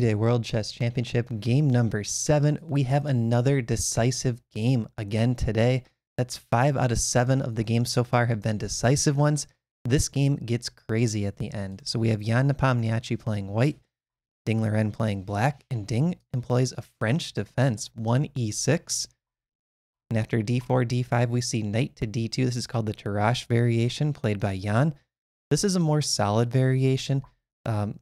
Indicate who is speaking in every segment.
Speaker 1: FIDE World Chess Championship, game number 7. We have another decisive game again today. That's 5 out of 7 of the games so far have been decisive ones. This game gets crazy at the end. So we have Ian Nepomniachtchi playing white, Ding Liren playing black, and Ding employs a French defense, 1e6. And after d4, d5, we see knight to d2. This is called the Tarrasch variation played by Ian. This is a more solid variation.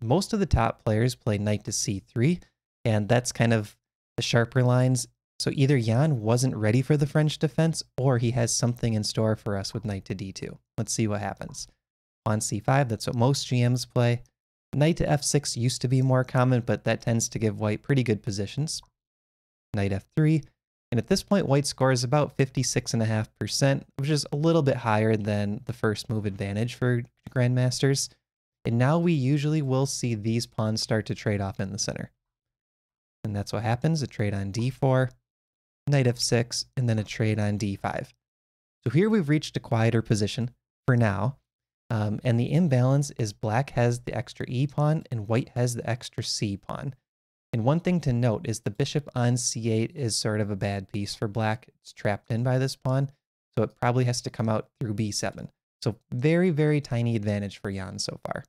Speaker 1: Most of the top players play knight to c3, and that's kind of the sharper lines. So either Ian wasn't ready for the French defense, or he has something in store for us with knight to d2. Let's see what happens. On c5, that's what most GMs play. Knight to f6 used to be more common, but that tends to give white pretty good positions. Knight f3, and at this point, white scores about 56.5%, which is a little bit higher than the first move advantage for grandmasters. And now we usually will see these pawns start to trade off in the center. And that's what happens, a trade on d4, knight f6, and then a trade on d5. So here we've reached a quieter position for now. And the imbalance is black has the extra e pawn and white has the extra c pawn. And one thing to note is the bishop on c8 is sort of a bad piece for black. It's trapped in by this pawn, so it probably has to come out through b7. So very, very tiny advantage for Ian so far.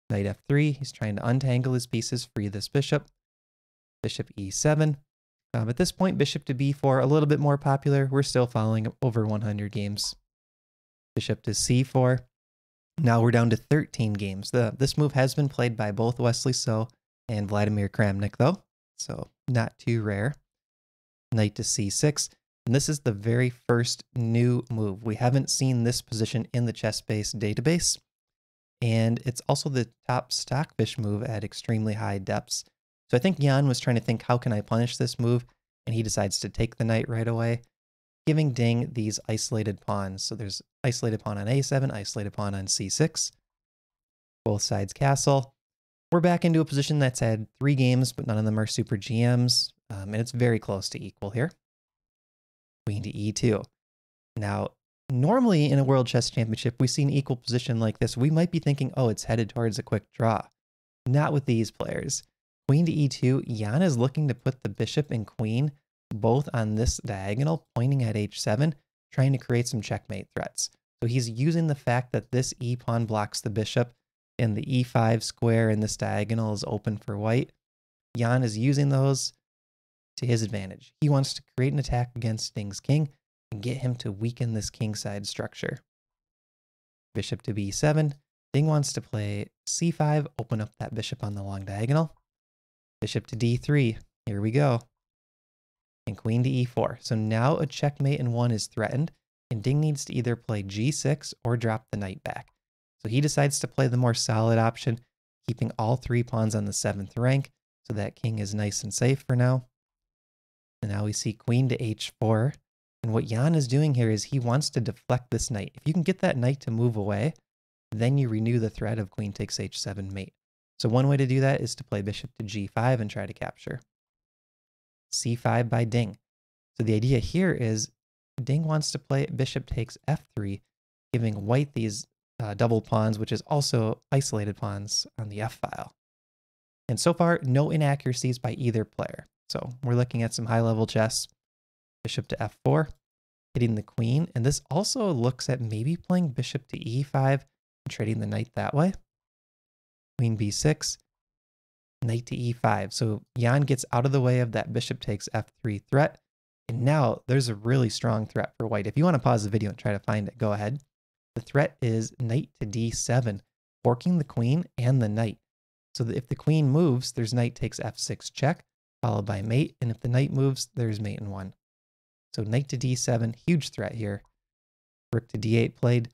Speaker 1: Knight f3, he's trying to untangle his pieces, free this bishop. Bishop e7. At this point, bishop to b4, a little bit more popular. We're still following over 100 games. Bishop to c4. Now we're down to 13 games. This move has been played by both Wesley So and Vladimir Kramnik, though, so not too rare. Knight to c6. And this is the very first new move. We haven't seen this position in the ChessBase database. And it's also the top stockfish move at extremely high depths. So I think Ian was trying to think, how can I punish this move? And he decides to take the knight right away, giving Ding these isolated pawns. So there's isolated pawn on a7, isolated pawn on c6. Both sides castle. We're back into a position that's had 3 games, but none of them are super GMs. And it's very close to equal here. Queen to e2. Now, normally in a World Chess Championship, we see an equal position like this. We might be thinking, oh, it's headed towards a quick draw. Not with these players. Queen to e2, Ian is looking to put the bishop and queen both on this diagonal, pointing at h7, trying to create some checkmate threats. So he's using the fact that this e-pawn blocks the bishop, and the e5 square in this diagonal is open for white. Ian is using those to his advantage. He wants to create an attack against Ding's king and get him to weaken this kingside structure. Bishop to b7. Ding wants to play c5, open up that bishop on the long diagonal. Bishop to d3. Here we go. And queen to e4. So now a checkmate in 1 is threatened, and Ding needs to either play g6 or drop the knight back. So he decides to play the more solid option, keeping all 3 pawns on the 7th rank, so that king is nice and safe for now. And now we see queen to h4. And what Ian is doing here is he wants to deflect this knight. If you can get that knight to move away, then you renew the threat of queen takes h7 mate. So one way to do that is to play bishop to g5 and try to capture. c5 by Ding. So the idea here is Ding wants to play bishop takes f3, giving white these double pawns, which is also isolated pawns on the f file. And so far, no inaccuracies by either player. So we're looking at some high-level chess. Bishop to f4, hitting the queen. And this also looks at maybe playing bishop to e5 and trading the knight that way. Queen b6, knight to e5. So Ian gets out of the way of that bishop takes f3 threat. And now there's a really strong threat for white. If you want to pause the video and try to find it, go ahead. The threat is knight to d7, forking the queen and the knight. So that if the queen moves, there's knight takes f6 check, followed by mate. And if the knight moves, there's mate in 1. So knight to d7, huge threat here. Rook to d8 played.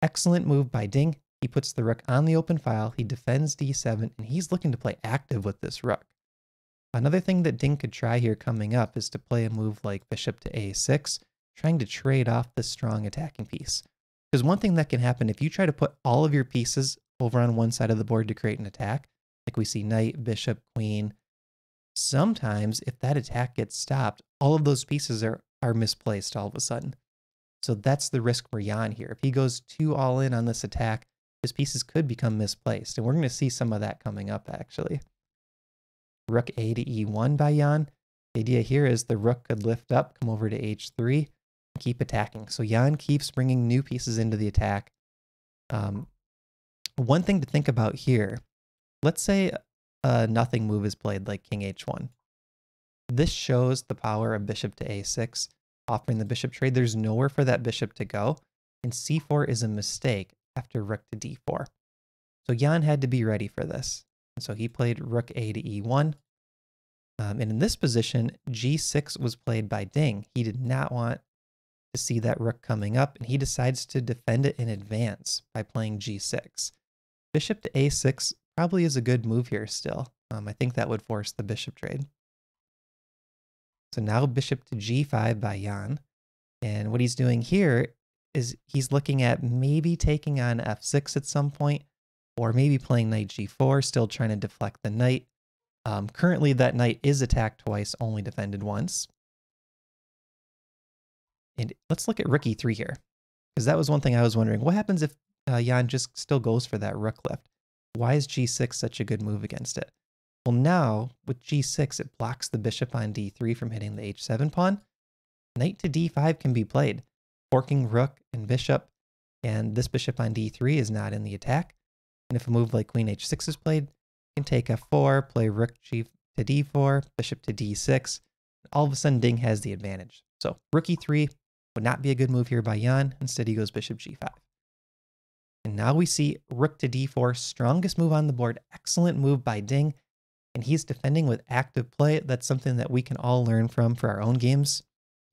Speaker 1: Excellent move by Ding. He puts the rook on the open file, he defends d7, and he's looking to play active with this rook. Another thing that Ding could try here coming up is to play a move like bishop to a6, trying to trade off this strong attacking piece. Because one thing that can happen, if you try to put all of your pieces over on one side of the board to create an attack, like we see knight, bishop, queen, sometimes if that attack gets stopped, all of those pieces are misplaced all of a sudden. So that's the risk for Ian here. If he goes too all in on this attack, his pieces could become misplaced. And we're going to see some of that coming up, actually. rook a to e1 by Jan. The idea here is the rook could lift up, come over to h3, and keep attacking. So Jan keeps bringing new pieces into the attack. One thing to think about here, let's say a nothing move is played like king h1. This shows the power of bishop to a6, offering the bishop trade. There's nowhere for that bishop to go, and c4 is a mistake after rook to d4. So Jan had to be ready for this. And so he played rook a to e1. And in this position, g6 was played by Ding. He did not want to see that rook coming up, and he decides to defend it in advance by playing g6. Bishop to a6 probably is a good move here still. I think that would force the bishop trade. So now bishop to g5 by Jan. And what he's doing here is he's looking at maybe taking on f6 at some point, or maybe playing knight g4, still trying to deflect the knight. Currently, that knight is attacked twice, only defended once. And let's look at rook e3 here, because that was one thing I was wondering. What happens if Jan just still goes for that rook lift? Why is g6 such a good move against it? Well, now with g6, it blocks the bishop on d3 from hitting the h7 pawn. Knight to d5 can be played, forking rook and bishop, and this bishop on d3 is not in the attack. And if a move like queen h6 is played, you can take f4, play rook to d4, bishop to d6. All of a sudden, Ding has the advantage. So rook e3 would not be a good move here by Jan. Instead, he goes bishop g5. And now we see rook to d4, strongest move on the board. Excellent move by Ding. And he's defending with active play. That's something that we can all learn from for our own games.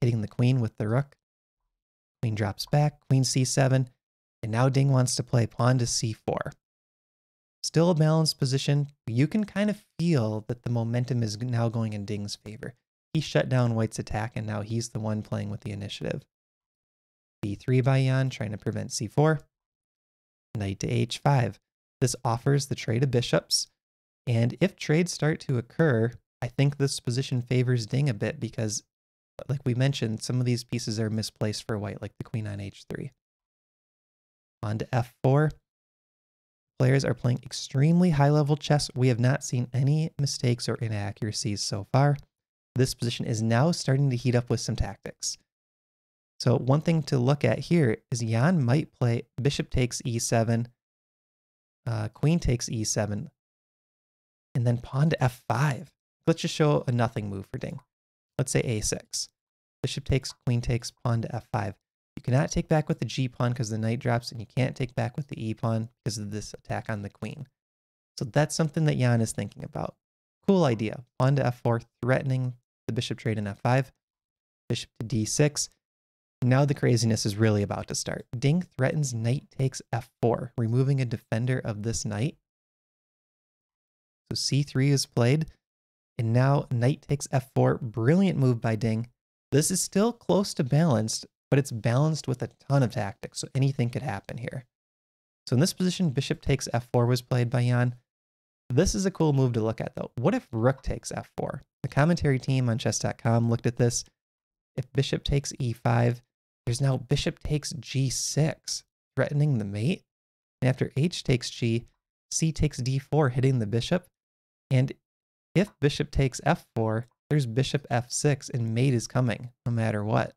Speaker 1: Hitting the queen with the rook. Queen drops back, queen c7. And now Ding wants to play pawn to c4. Still a balanced position. You can kind of feel that the momentum is now going in Ding's favor. He shut down White's attack, and now he's the one playing with the initiative. b3 by Jan, trying to prevent c4. Knight to h5. This offers the trade of bishops. And if trades start to occur, I think this position favors Ding a bit because, like we mentioned, some of these pieces are misplaced for White, like the queen on h3. On to f4. Players are playing extremely high-level chess. We have not seen any mistakes or inaccuracies so far. This position is now starting to heat up with some tactics. So one thing to look at here is Jan might play bishop takes e7, queen takes e7, and then pawn to f5. Let's just show a nothing move for Ding. Let's say a6. Bishop takes, queen takes, pawn to f5. You cannot take back with the g pawn because the knight drops, and you can't take back with the e pawn because of this attack on the queen. So that's something that Jan is thinking about. Cool idea. Pawn to f4, threatening the bishop trade in f5. Bishop to d6. Now the craziness is really about to start. Ding threatens knight takes f4, removing a defender of this knight. So c3 is played, and now knight takes f4. Brilliant move by Ding. This is still close to balanced, but it's balanced with a ton of tactics, so anything could happen here. So in this position, bishop takes f4 was played by Jan. This is a cool move to look at, though. What if rook takes f4? The commentary team on chess.com looked at this. If bishop takes e5, there's now bishop takes g6, threatening the mate. And after h takes g, c takes d4, hitting the bishop. And if bishop takes f4, there's bishop f6, and mate is coming no matter what.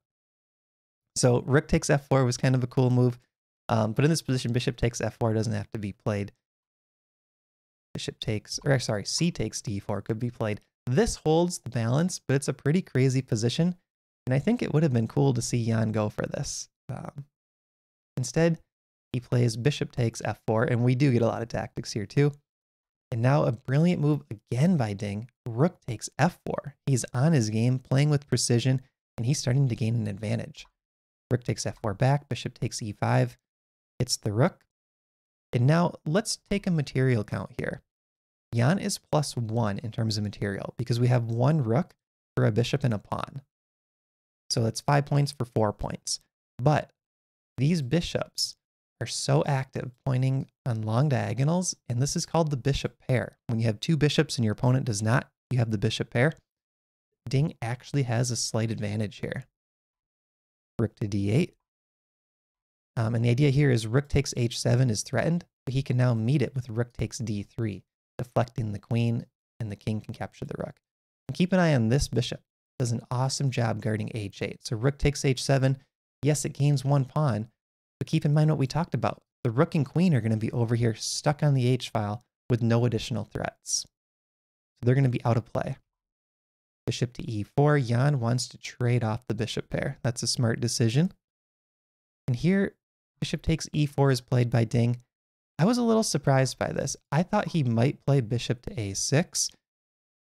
Speaker 1: So rook takes f4 was kind of a cool move. But in this position, bishop takes f4 doesn't have to be played. C takes d4 could be played. This holds the balance, but it's a pretty crazy position. And I think it would have been cool to see Jan go for this. Instead, he plays bishop takes f4, and we do get a lot of tactics here too. And now a brilliant move again by Ding. Rook takes f4. He's on his game, playing with precision, and he's starting to gain an advantage. Rook takes f4 back, bishop takes e5, hits the rook. And now let's take a material count here. Jan is +1 in terms of material because we have one rook for a bishop and a pawn. So that's 5 points for 4 points. But these bishops are so active, pointing on long diagonals, and this is called the bishop pair. When you have two bishops and your opponent does not, you have the bishop pair. Ding actually has a slight advantage here. Rook to d8. And the idea here is rook takes h7 is threatened, but he can now meet it with rook takes d3, deflecting the queen and the king can capture the rook. And keep an eye on this bishop. It does an awesome job guarding h8. So rook takes h7. Yes, it gains one pawn, but keep in mind what we talked about. The rook and queen are going to be over here stuck on the h-file with no additional threats. So they're going to be out of play. Bishop to e4. Jan wants to trade off the bishop pair. That's a smart decision. And here, bishop takes e4 is played by Ding. I was a little surprised by this. I thought he might play bishop to a6,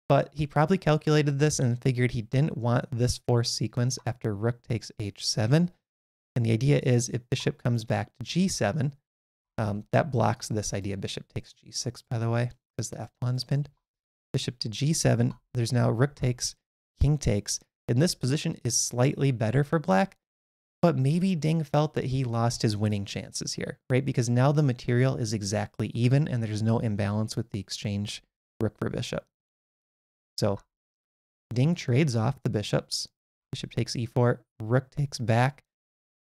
Speaker 1: but he probably calculated this and figured he didn't want this forced sequence after rook takes h7. And the idea is if bishop comes back to g7, that blocks this idea. Bishop takes g6, by the way, because the f-pawn's pinned. Bishop to g7, there's now rook takes, king takes, and this position is slightly better for black, but maybe Ding felt that he lost his winning chances here, right? Because now the material is exactly even and there's no imbalance with the exchange rook for bishop. So Ding trades off the bishops. Bishop takes e4, rook takes back.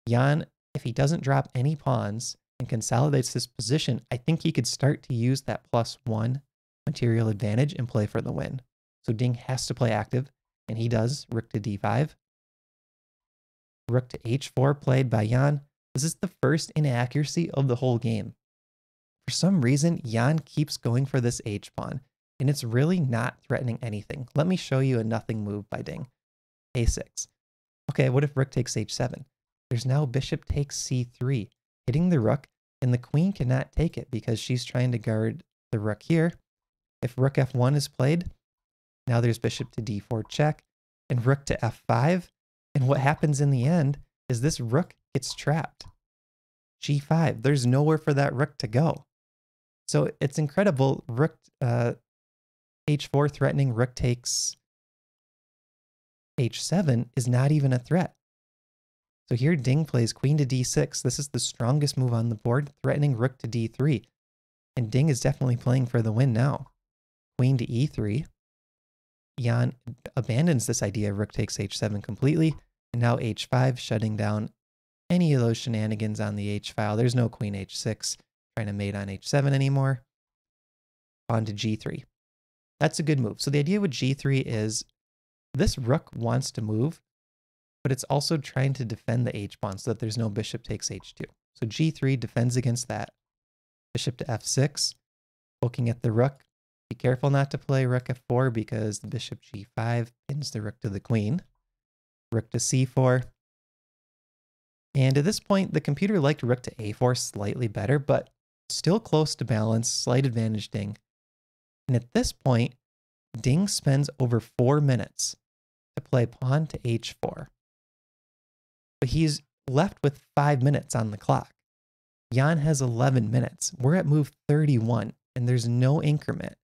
Speaker 1: Jan, if he doesn't drop any pawns and consolidates this position, I think he could start to use that +1 material advantage and play for the win. So Ding has to play active, and he does. Rook to d5. Rook to h4 played by Jan. This is the first inaccuracy of the whole game. For some reason, Jan keeps going for this h-pawn, and it's really not threatening anything. Let me show you a nothing move by Ding. a6. Okay, what if rook takes h7? There's now bishop takes c3, hitting the rook, and the queen cannot take it because she's trying to guard the rook here. If rook f1 is played, now there's bishop to d4 check, and rook to f5, and what happens in the end is this rook gets trapped. g5, there's nowhere for that rook to go. So it's incredible. Rook h4 threatening rook takes h7 is not even a threat. So here Ding plays queen to d6. This is the strongest move on the board, threatening rook to d3. And Ding is definitely playing for the win now. Queen to e3. Jan abandons this idea of rook takes h7 completely. And now h5, shutting down any of those shenanigans on the h-file. There's no queen h6 trying to mate on h7 anymore. Pawn to g3. That's a good move. So the idea with g3 is this rook wants to move, but it's also trying to defend the h-pawn so that there's no bishop takes h2. So g3 defends against that. Bishop to f6, poking at the rook. Be careful not to play rook f4 because the bishop g5 pins the rook to the queen. Rook to c4. And at this point, the computer liked rook to a4 slightly better, but still close to balance, slight advantage Ding. And at this point, Ding spends over 4 minutes to play pawn to h4. But he's left with 5 minutes on the clock. Jan has 11 minutes. We're at move 31, and there's no increment.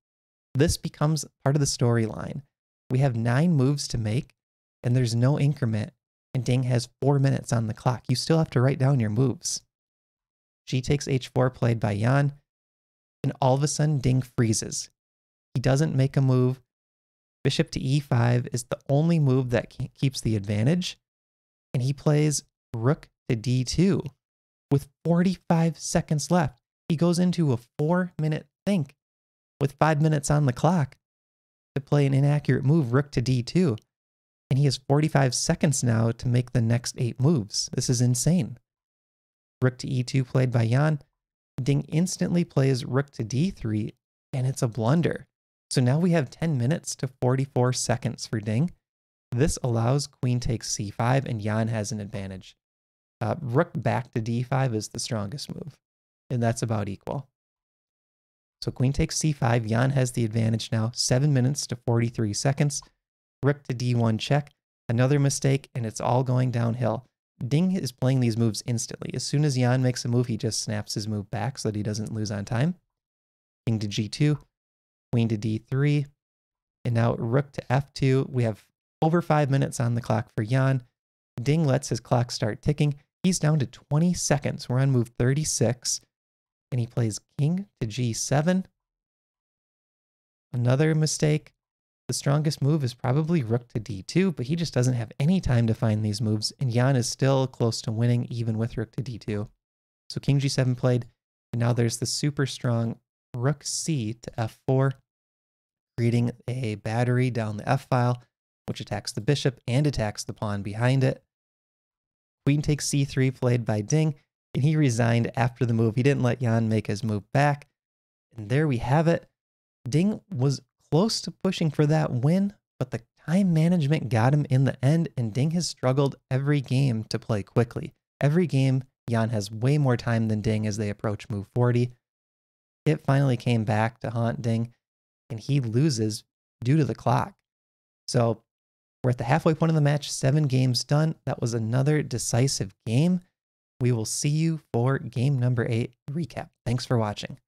Speaker 1: This becomes part of the storyline. We have 9 moves to make, and there's no increment, and Ding has 4 minutes on the clock. You still have to write down your moves. G takes h4 played by Jan, and all of a sudden Ding freezes. He doesn't make a move. Bishop to e5 is the only move that keeps the advantage, and he plays rook to d2 with 45 seconds left. He goes into a 4-minute think with 5 minutes on the clock to play an inaccurate move, rook to d2. And he has 45 seconds now to make the next 8 moves. This is insane. Rook to e2 played by Jan. Ding instantly plays rook to d3, and it's a blunder. So now we have 10 minutes to 44 seconds for Ding. This allows queen takes c5, and Jan has an advantage. Rook back to d5 is the strongest move, and that's about equal. So queen takes c5, Jan has the advantage now, 7 minutes to 43 seconds. Rook to d1 check, another mistake, and it's all going downhill. Ding is playing these moves instantly. As soon as Jan makes a move, he just snaps his move back so that he doesn't lose on time. King to g2, queen to d3, and now rook to f2. We have over 5 minutes on the clock for Jan. Ding lets his clock start ticking. He's down to 20 seconds. We're on move 36, and he plays king to g7. Another mistake. The strongest move is probably rook to d2, but he just doesn't have any time to find these moves, and Jan is still close to winning even with rook to d2. So king g7 played, and now there's the super strong rook c to f4, creating a battery down the f-file, which attacks the bishop and attacks the pawn behind it. Queen takes c3 played by Ding, and he resigned after the move. He didn't let Jan make his move back. And there we have it. Ding was close to pushing for that win, but the time management got him in the end, and Ding has struggled every game to play quickly. Every game, Jan has way more time than Ding as they approach move 40. It finally came back to haunt Ding, and he loses due to the clock. So we're at the halfway point of the match, 7 games done. That was another decisive game. We will see you for game number 8 recap. Thanks for watching.